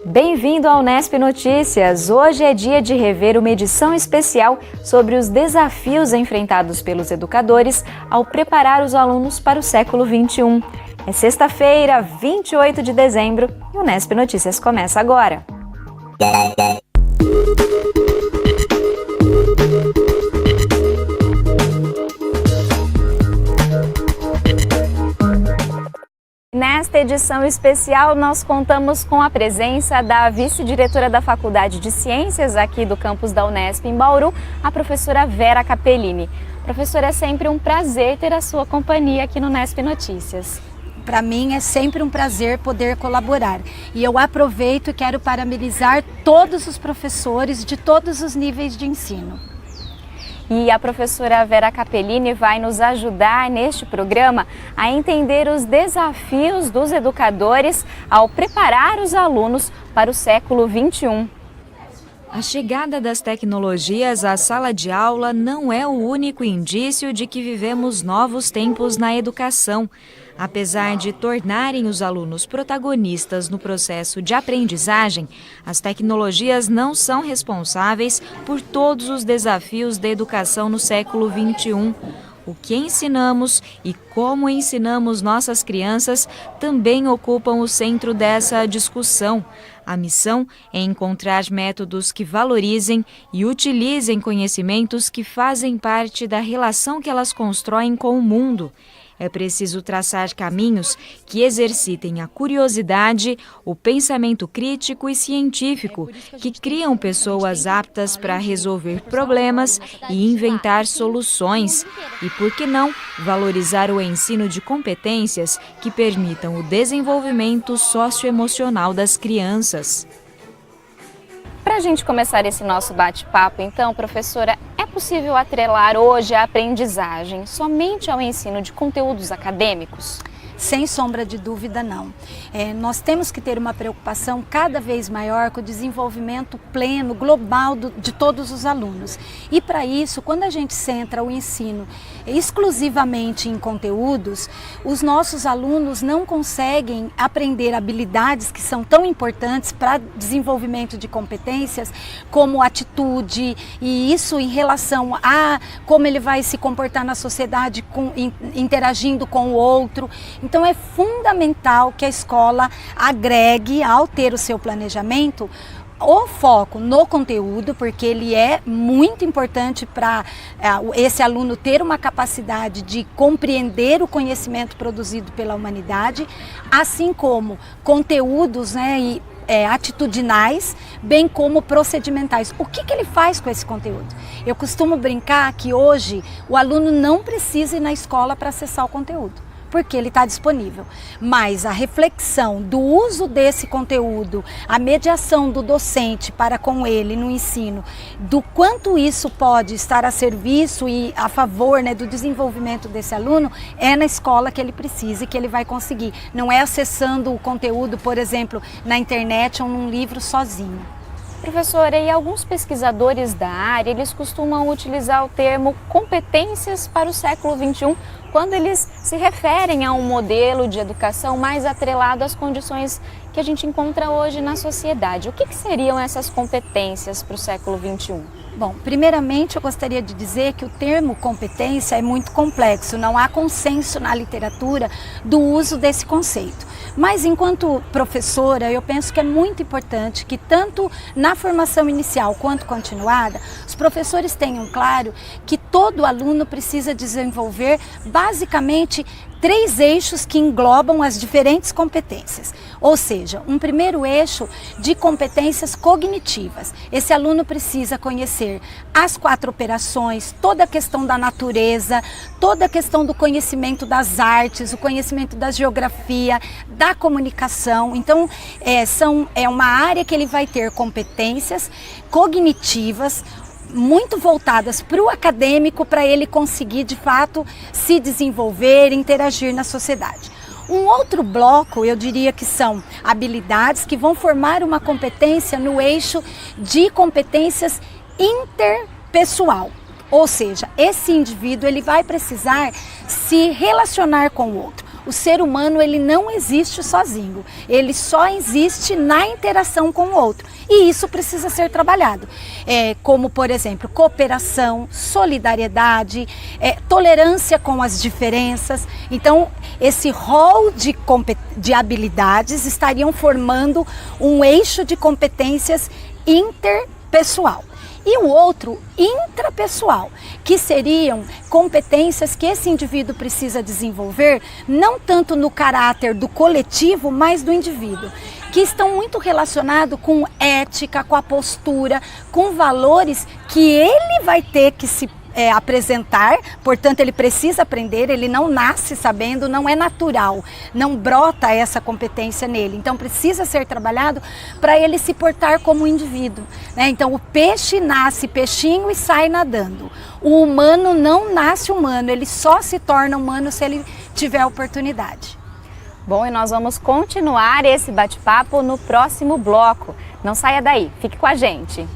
Bem-vindo ao Unesp Notícias! Hoje é dia de rever uma edição especial sobre os desafios enfrentados pelos educadores ao preparar os alunos para o século XXI. É sexta-feira, 28 de dezembro, e o Unesp Notícias começa agora. Nesta edição especial, nós contamos com a presença da vice-diretora da Faculdade de Ciências aqui do campus da Unesp em Bauru, a professora Vera Capellini. Professora, é sempre um prazer ter a sua companhia aqui no Unesp Notícias. Para mim é sempre um prazer poder colaborar e eu aproveito e quero parabenizar todos os professores de todos os níveis de ensino. E a professora Vera Capellini vai nos ajudar neste programa a entender os desafios dos educadores ao preparar os alunos para o século XXI. A chegada das tecnologias à sala de aula não é o único indício de que vivemos novos tempos na educação. Apesar de tornarem os alunos protagonistas no processo de aprendizagem, as tecnologias não são responsáveis por todos os desafios da educação no século XXI. O que ensinamos e como ensinamos nossas crianças também ocupam o centro dessa discussão. A missão é encontrar métodos que valorizem e utilizem conhecimentos que fazem parte da relação que elas constroem com o mundo. É preciso traçar caminhos que exercitem a curiosidade, o pensamento crítico e científico, que criam pessoas aptas para resolver problemas e inventar soluções. E, por que não, valorizar o ensino de competências que permitam o desenvolvimento socioemocional das crianças. Para a gente começar esse nosso bate-papo, então, professora, é possível atrelar hoje a aprendizagem somente ao ensino de conteúdos acadêmicos? Sem sombra de dúvida, não. Nós temos que ter uma preocupação cada vez maior com o desenvolvimento pleno, global de todos os alunos. E para isso, quando a gente centra o ensino exclusivamente em conteúdos, os nossos alunos não conseguem aprender habilidades que são tão importantes para desenvolvimento de competências, como atitude, e isso em relação a como ele vai se comportar na sociedade, interagindo com o outro. Então é fundamental que a escola agregue, ao ter o seu planejamento, o foco no conteúdo, porque ele é muito importante para esse aluno ter uma capacidade de compreender o conhecimento produzido pela humanidade, assim como conteúdos, atitudinais, bem como procedimentais. O que ele faz com esse conteúdo? Eu costumo brincar que hoje o aluno não precisa ir na escola para acessar o conteúdo, porque ele está disponível. Mas a reflexão do uso desse conteúdo, a mediação do docente para com ele no ensino, do quanto isso pode estar a serviço e a favor, do desenvolvimento desse aluno, é na escola que ele precisa e que ele vai conseguir. Não é acessando o conteúdo, por exemplo, na internet ou num livro sozinho. Professora, e alguns pesquisadores da área, eles costumam utilizar o termo competências para o século XXI, quando eles se referem a um modelo de educação mais atrelado às condições que a gente encontra hoje na sociedade. O que seriam essas competências para o século XXI? Bom, primeiramente eu gostaria de dizer que o termo competência é muito complexo, não há consenso na literatura do uso desse conceito. Mas enquanto professora, eu penso que é muito importante que tanto na formação inicial quanto continuada, os professores tenham claro que todo aluno precisa desenvolver basicamente 3 eixos que englobam as diferentes competências. Ou seja, um primeiro eixo de competências cognitivas. Esse aluno precisa conhecer as 4 operações, toda a questão da natureza, toda a questão do conhecimento das artes, o conhecimento da geografia, da comunicação. Então, é uma área que ele vai ter competências cognitivas, muito voltadas para o acadêmico, para ele conseguir de fato se desenvolver, interagir na sociedade. Um outro bloco, eu diria que são habilidades que vão formar uma competência no eixo de competências interpessoal. Ou seja, esse indivíduo ele vai precisar se relacionar com o outro. O ser humano, ele não existe sozinho, ele só existe na interação com o outro. E isso precisa ser trabalhado, como, por exemplo, cooperação, solidariedade, tolerância com as diferenças. Então, esse rol de habilidades estariam formando um eixo de competências interpessoal. E o outro, intrapessoal, que seriam competências que esse indivíduo precisa desenvolver, não tanto no caráter do coletivo, mas do indivíduo, que estão muito relacionados com ética, com a postura, com valores que ele vai ter que se apresentar, portanto ele precisa aprender, ele não nasce sabendo, não é natural, não brota essa competência nele, então precisa ser trabalhado para ele se portar como indivíduo, né? Então o peixe nasce peixinho e sai nadando, o humano não nasce humano, ele só se torna humano se ele tiver oportunidade. Bom, e nós vamos continuar esse bate-papo no próximo bloco, não saia daí, fique com a gente.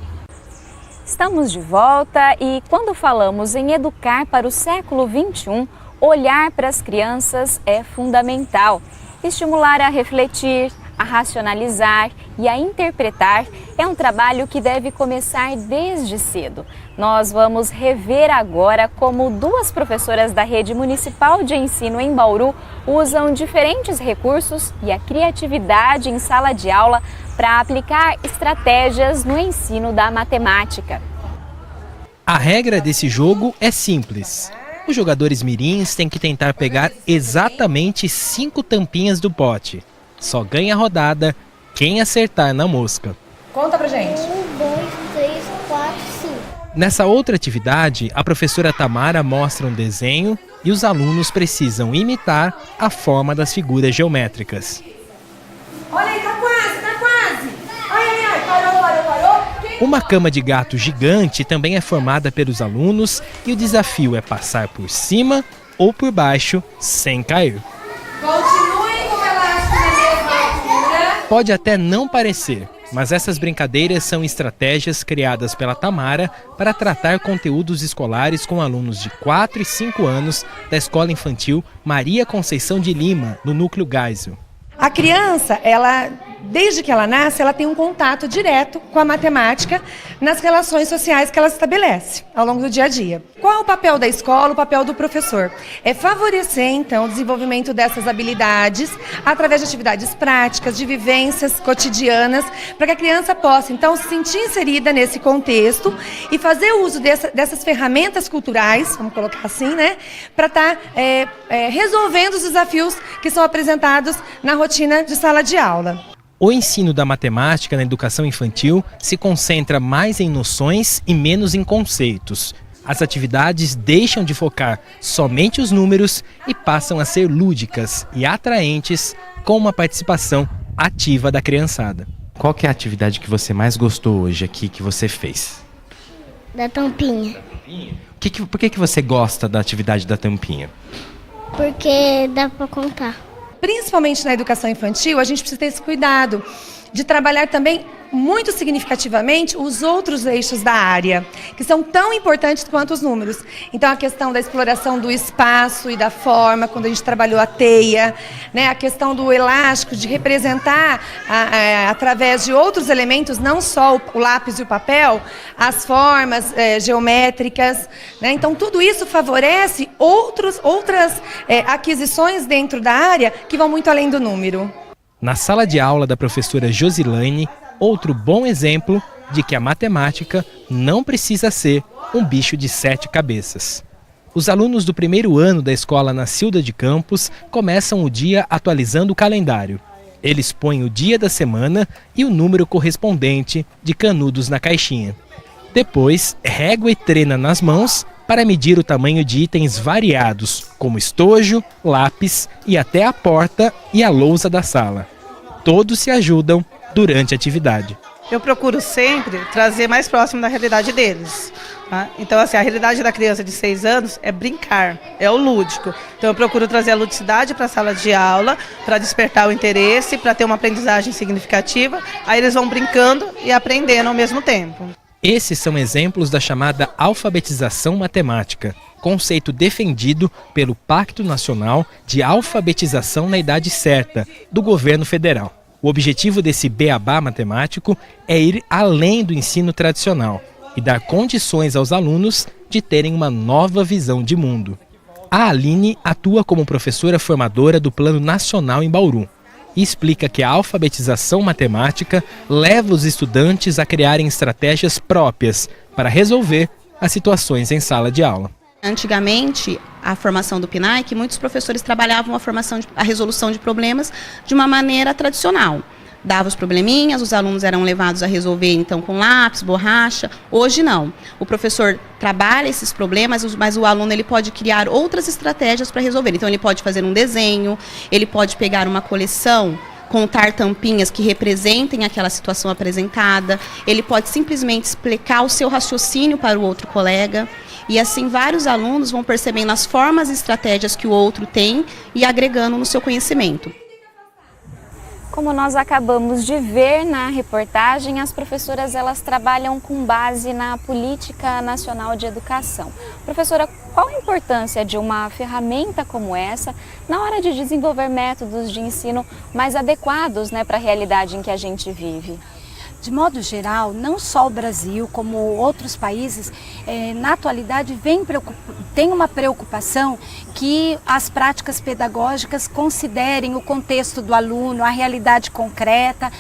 Estamos de volta e quando falamos em educar para o século XXI, olhar para as crianças é fundamental. Estimular a refletir, a racionalizar e a interpretar é um trabalho que deve começar desde cedo. Nós vamos rever agora como duas professoras da Rede Municipal de Ensino em Bauru usam diferentes recursos e a criatividade em sala de aula para aplicar estratégias no ensino da matemática. A regra desse jogo é simples. Os jogadores mirins têm que tentar pegar exatamente 5 tampinhas do pote. Só ganha a rodada quem acertar na mosca. Conta pra gente. 1, 2, 3, 4, 5. Nessa outra atividade, a professora Tamara mostra um desenho e os alunos precisam imitar a forma das figuras geométricas. Olha aí, tá quase. Ai, parou. Uma cama de gato gigante também é formada pelos alunos e o desafio é passar por cima ou por baixo sem cair. Continuem com o elástico na mesma altura. Pode até não parecer, mas essas brincadeiras são estratégias criadas pela Tamara para tratar conteúdos escolares com alunos de 4 e 5 anos da Escola Infantil Maria Conceição de Lima, no Núcleo Geisel. A criança, desde que ela nasce, ela tem um contato direto com a matemática nas relações sociais que ela estabelece ao longo do dia a dia. Qual é o papel da escola, o papel do professor? É favorecer, então, o desenvolvimento dessas habilidades através de atividades práticas, de vivências cotidianas, para que a criança possa, então, se sentir inserida nesse contexto e fazer uso dessas ferramentas culturais, vamos colocar assim, né, para estar resolvendo os desafios que são apresentados na rotina de sala de aula. O ensino da matemática na educação infantil se concentra mais em noções e menos em conceitos. As atividades deixam de focar somente os números e passam a ser lúdicas e atraentes com uma participação ativa da criançada. Qual que é a atividade que você mais gostou hoje aqui que você fez? Da tampinha. Por que você gosta da atividade da tampinha? Porque dá pra contar. Principalmente na educação infantil, a gente precisa ter esse cuidado de trabalhar também muito significativamente os outros eixos da área, que são tão importantes quanto os números. Então, a questão da exploração do espaço e da forma, quando a gente trabalhou a teia, né? A questão do elástico, de representar, através de outros elementos, não só o lápis e o papel, as formas geométricas, né? Então, tudo isso favorece outras aquisições dentro da área que vão muito além do número. Na sala de aula da professora Josilane, outro bom exemplo de que a matemática não precisa ser um bicho de 7 cabeças. Os alunos do primeiro ano da escola Nacilda de Campos começam o dia atualizando o calendário. Eles põem o dia da semana e o número correspondente de canudos na caixinha. Depois, régua e trena nas mãos para medir o tamanho de itens variados, como estojo, lápis e até a porta e a lousa da sala. Todos se ajudam durante a atividade. Eu procuro sempre trazer mais próximo da realidade deles. Tá? Então, assim, a realidade da criança de 6 anos é brincar, é o lúdico. Então, eu procuro trazer a ludicidade para a sala de aula, para despertar o interesse, para ter uma aprendizagem significativa. Aí eles vão brincando e aprendendo ao mesmo tempo. Esses são exemplos da chamada alfabetização matemática. conceito defendido pelo Pacto Nacional de Alfabetização na Idade Certa, do governo federal. O objetivo desse beabá matemático é ir além do ensino tradicional e dar condições aos alunos de terem uma nova visão de mundo. A Aline atua como professora formadora do Plano Nacional em Bauru e explica que a alfabetização matemática leva os estudantes a criarem estratégias próprias para resolver as situações em sala de aula. Antigamente, a formação do PNAE, muitos professores trabalhavam a resolução de problemas de uma maneira tradicional. Dava os probleminhas, os alunos eram levados a resolver então com lápis, borracha. Hoje não. O professor trabalha esses problemas, mas o aluno ele pode criar outras estratégias para resolver. Então ele pode fazer um desenho, ele pode pegar uma coleção, contar tampinhas que representem aquela situação apresentada, ele pode simplesmente explicar o seu raciocínio para o outro colega. E assim vários alunos vão percebendo as formas e estratégias que o outro tem e agregando no seu conhecimento. Como nós acabamos de ver na reportagem, as professoras elas trabalham com base na Política Nacional de Educação. Professora, qual a importância de uma ferramenta como essa na hora de desenvolver métodos de ensino mais adequados, para a realidade em que a gente vive? De modo geral, não só o Brasil, como outros países, na atualidade tem uma preocupação que as práticas pedagógicas considerem o contexto do aluno, a realidade concreta,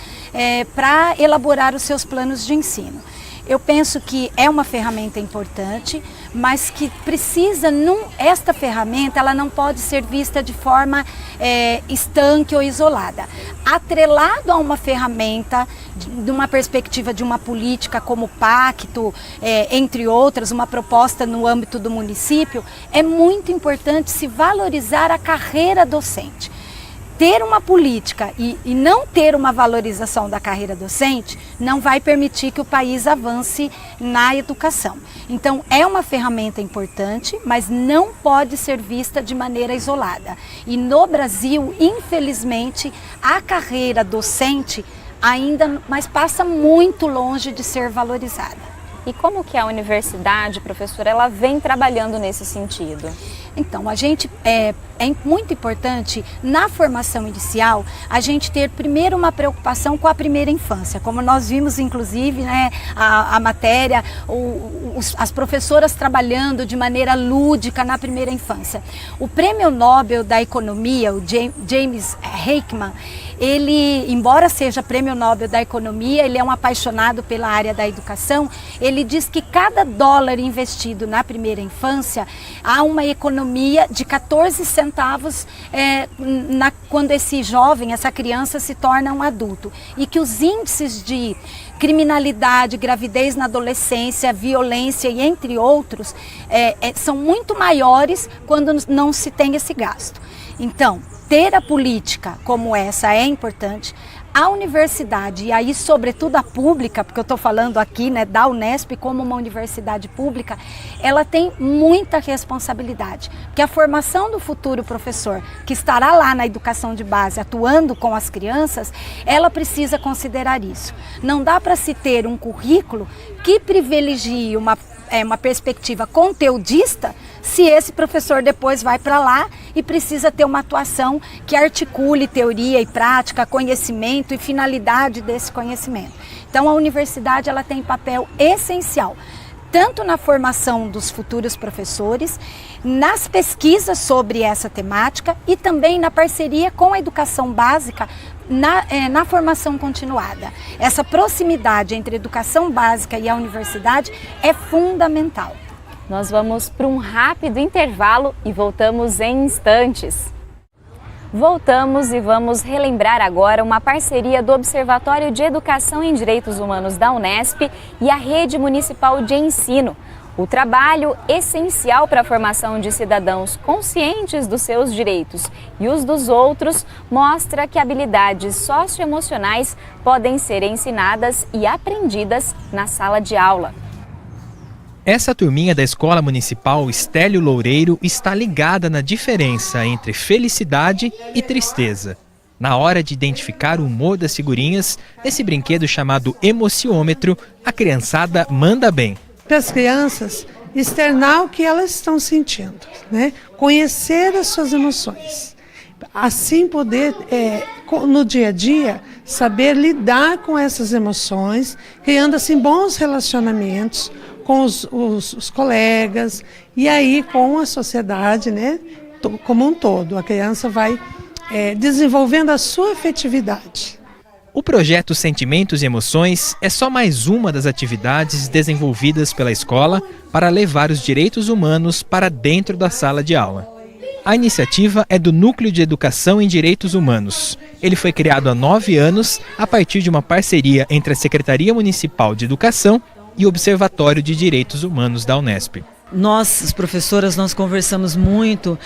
para elaborar os seus planos de ensino. Eu penso que é uma ferramenta importante, mas que esta ferramenta ela não pode ser vista de forma estanque ou isolada. Atrelado a uma ferramenta, de uma perspectiva de uma política como o pacto, entre outras, uma proposta no âmbito do município, é muito importante se valorizar a carreira docente. Ter uma política e não ter uma valorização da carreira docente não vai permitir que o país avance na educação. Então, é uma ferramenta importante, mas não pode ser vista de maneira isolada. E no Brasil, infelizmente, a carreira docente mas passa muito longe de ser valorizada. E como que a universidade, professora, ela vem trabalhando nesse sentido? Então, a gente é muito importante na formação inicial a gente ter primeiro uma preocupação com a primeira infância, como nós vimos inclusive a matéria, as professoras trabalhando de maneira lúdica na primeira infância. O Prêmio Nobel da Economia, o James Heckman, ele, embora seja Prêmio Nobel da Economia, ele é um apaixonado pela área da educação. Ele diz que cada dólar investido na primeira infância há uma economia de 14 centavos quando esse jovem, essa criança se torna um adulto. E que os índices de criminalidade, gravidez na adolescência, violência e entre outros são muito maiores quando não se tem esse gasto. Então, ter a política como essa é importante. A universidade, e aí sobretudo a pública, porque eu estou falando aqui da Unesp como uma universidade pública, ela tem muita responsabilidade. Porque a formação do futuro professor, que estará lá na educação de base, atuando com as crianças, ela precisa considerar isso. Não dá para se ter um currículo que privilegie uma perspectiva conteudista, se esse professor depois vai para lá e precisa ter uma atuação que articule teoria e prática, conhecimento e finalidade desse conhecimento. Então a universidade ela tem papel essencial, tanto na formação dos futuros professores, nas pesquisas sobre essa temática e também na parceria com a educação básica, na formação continuada. Essa proximidade entre a educação básica e a universidade é fundamental. Nós vamos para um rápido intervalo e voltamos em instantes. Voltamos e vamos relembrar agora uma parceria do Observatório de Educação em Direitos Humanos da Unesp e a Rede Municipal de Ensino. O trabalho essencial para a formação de cidadãos conscientes dos seus direitos e os dos outros mostra que habilidades socioemocionais podem ser ensinadas e aprendidas na sala de aula. Essa turminha da Escola Municipal Estélio Loureiro está ligada na diferença entre felicidade e tristeza. Na hora de identificar o humor das figurinhas, nesse brinquedo chamado Emociômetro, a criançada manda bem. Para as crianças, externar o que elas estão sentindo, né? Conhecer as suas emoções. Assim poder, no dia a dia, saber lidar com essas emoções, criando assim bons relacionamentos com os colegas e aí com a sociedade, né? Como um todo. A criança vai desenvolvendo a sua afetividade. O projeto Sentimentos e Emoções é só mais uma das atividades desenvolvidas pela escola para levar os direitos humanos para dentro da sala de aula. A iniciativa é do Núcleo de Educação em Direitos Humanos. Ele foi criado há 9 anos a partir de uma parceria entre a Secretaria Municipal de Educação e o Observatório de Direitos Humanos da Unesp. Nós, as professoras, nós conversamos muito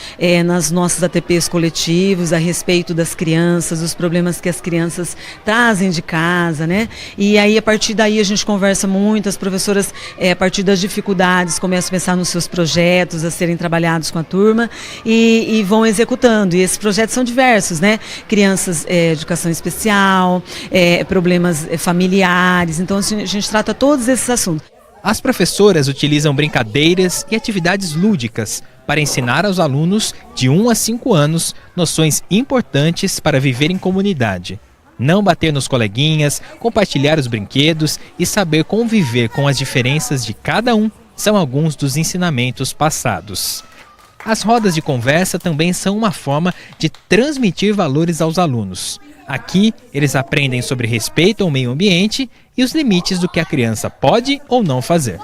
nas nossas ATPs coletivos a respeito das crianças, dos problemas que as crianças trazem de casa, né? E aí, a partir daí, a gente conversa muito, as professoras, a partir das dificuldades, começam a pensar nos seus projetos a serem trabalhados com a turma e vão executando. E esses projetos são diversos, né? Crianças, educação especial, problemas familiares, então assim, a gente trata todos esses assuntos. As professoras utilizam brincadeiras e atividades lúdicas para ensinar aos alunos de 1 a 5 anos noções importantes para viver em comunidade. Não bater nos coleguinhas, compartilhar os brinquedos e saber conviver com as diferenças de cada um são alguns dos ensinamentos passados. As rodas de conversa também são uma forma de transmitir valores aos alunos. Aqui, eles aprendem sobre respeito ao meio ambiente e os limites do que a criança pode ou não fazer.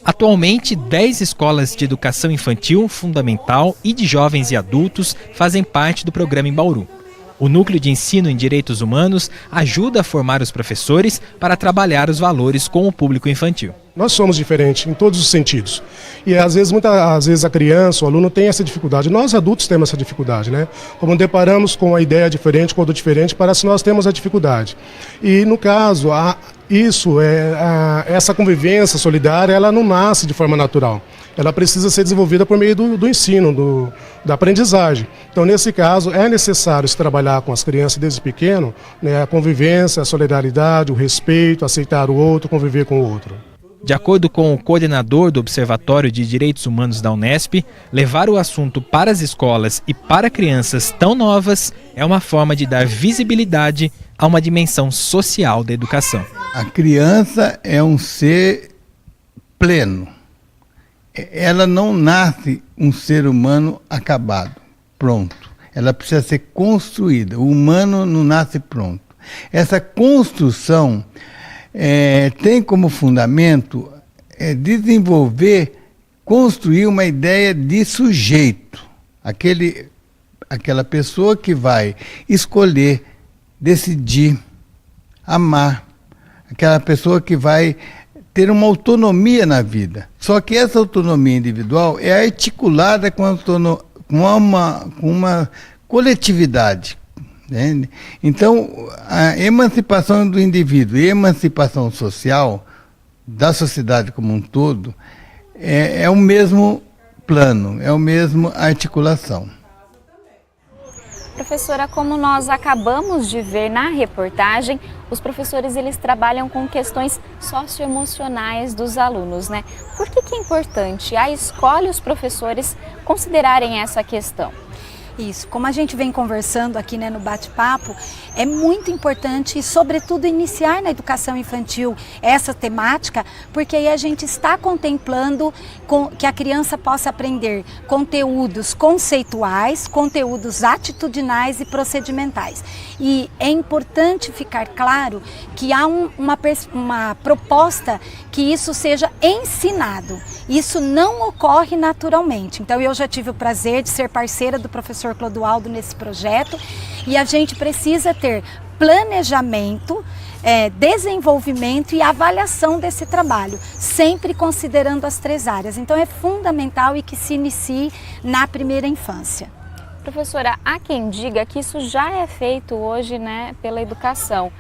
Atualmente, 10 escolas de educação infantil, fundamental e de jovens e adultos fazem parte do programa em Bauru. O Núcleo de Ensino em Direitos Humanos ajuda a formar os professores para trabalhar os valores com o público infantil. Nós somos diferentes em todos os sentidos. E muitas vezes a criança, o aluno tem essa dificuldade. Nós adultos temos essa dificuldade, né? Como deparamos com a ideia diferente, com o diferente, parece que nós temos a dificuldade. E no caso, essa convivência solidária, ela não nasce de forma natural. Ela precisa ser desenvolvida por meio do ensino, da aprendizagem. Então, nesse caso, é necessário se trabalhar com as crianças desde pequeno, né, a convivência, a solidariedade, o respeito, aceitar o outro, conviver com o outro. De acordo com o coordenador do Observatório de Direitos Humanos da Unesp, levar o assunto para as escolas e para crianças tão novas é uma forma de dar visibilidade a uma dimensão social da educação. A criança é um ser pleno. Ela não nasce um ser humano acabado, pronto. Ela precisa ser construída. O humano não nasce pronto. Essa construção tem como fundamento construir uma ideia de sujeito. Aquela pessoa que vai escolher, decidir, amar. Aquela pessoa que vai ter uma autonomia na vida. Só que essa autonomia individual é articulada com uma coletividade. Entende? Então, a emancipação do indivíduo e a emancipação social da sociedade como um todo é o mesmo plano, é a mesma articulação. Professora, como nós acabamos de ver na reportagem, os professores eles trabalham com questões socioemocionais dos alunos, né? Por que é importante a escola e os professores considerarem essa questão? Isso, como a gente vem conversando aqui, né, no bate-papo, é muito importante e, sobretudo, iniciar na educação infantil essa temática, porque aí a gente está contemplando que a criança possa aprender conteúdos conceituais, conteúdos atitudinais e procedimentais. E é importante ficar claro que há uma proposta que isso seja ensinado. Isso não ocorre naturalmente. Então, eu já tive o prazer de ser parceira do professor Clodoaldo nesse projeto e a gente precisa ter planejamento, desenvolvimento e avaliação desse trabalho, sempre considerando as 3 áreas. Então é fundamental e que se inicie na primeira infância. Professora, há quem diga que isso já é feito hoje, né, pela educação.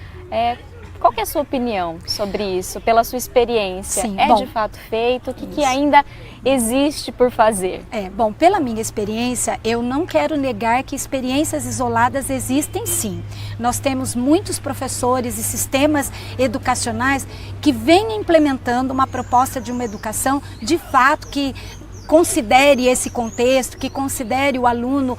Qual que é a sua opinião sobre isso, pela sua experiência? Sim, de fato feito? O que ainda existe por fazer? Bom, pela minha experiência, eu não quero negar que experiências isoladas existem sim. Nós temos muitos professores e sistemas educacionais que vêm implementando uma proposta de uma educação de fato que considere esse contexto, que considere o aluno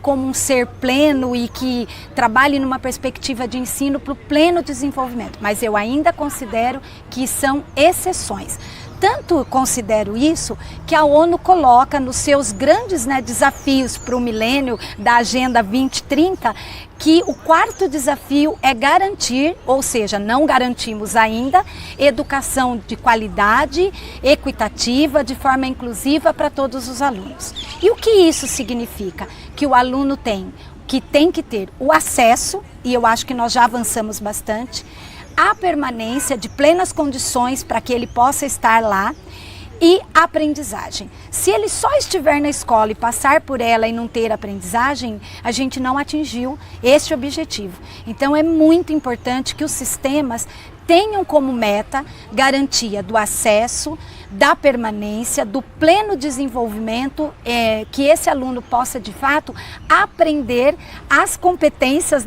como um ser pleno e que trabalhe numa perspectiva de ensino para o pleno desenvolvimento. Mas eu ainda considero que são exceções. Tanto considero isso que a ONU coloca nos seus grandes desafios para o milênio da Agenda 2030, que o quarto desafio é garantir, ou seja, não garantimos ainda, educação de qualidade, equitativa, de forma inclusiva para todos os alunos. E o que isso significa? Que o aluno tem que ter o acesso, e eu acho que nós já avançamos bastante, a permanência de plenas condições para que ele possa estar lá e a aprendizagem. Se ele só estiver na escola e passar por ela e não ter aprendizagem, a gente não atingiu esse objetivo. Então é muito importante que os sistemas tenham como meta garantia do acesso, da permanência, do pleno desenvolvimento, que esse aluno possa de fato aprender as competências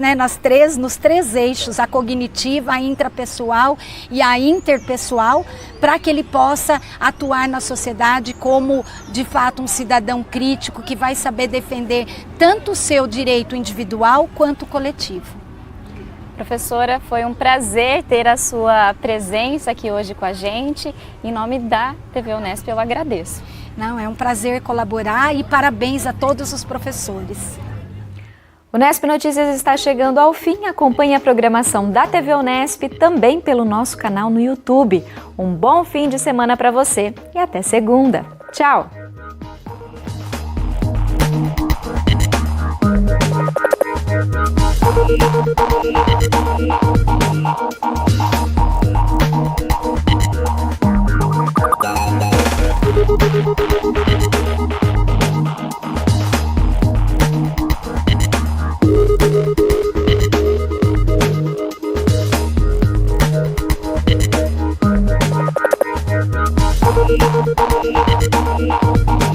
nos três eixos, a cognitiva, a intrapessoal e a interpessoal, para que ele possa atuar na sociedade como de fato um cidadão crítico que vai saber defender tanto o seu direito individual quanto o coletivo. Professora, foi um prazer ter a sua presença aqui hoje com a gente. Em nome da TV Unesp, eu agradeço. É um prazer colaborar e parabéns a todos os professores. O Unesp Notícias está chegando ao fim. Acompanhe a programação da TV Unesp também pelo nosso canal no YouTube. Um bom fim de semana para você e até segunda. Tchau! Thank you.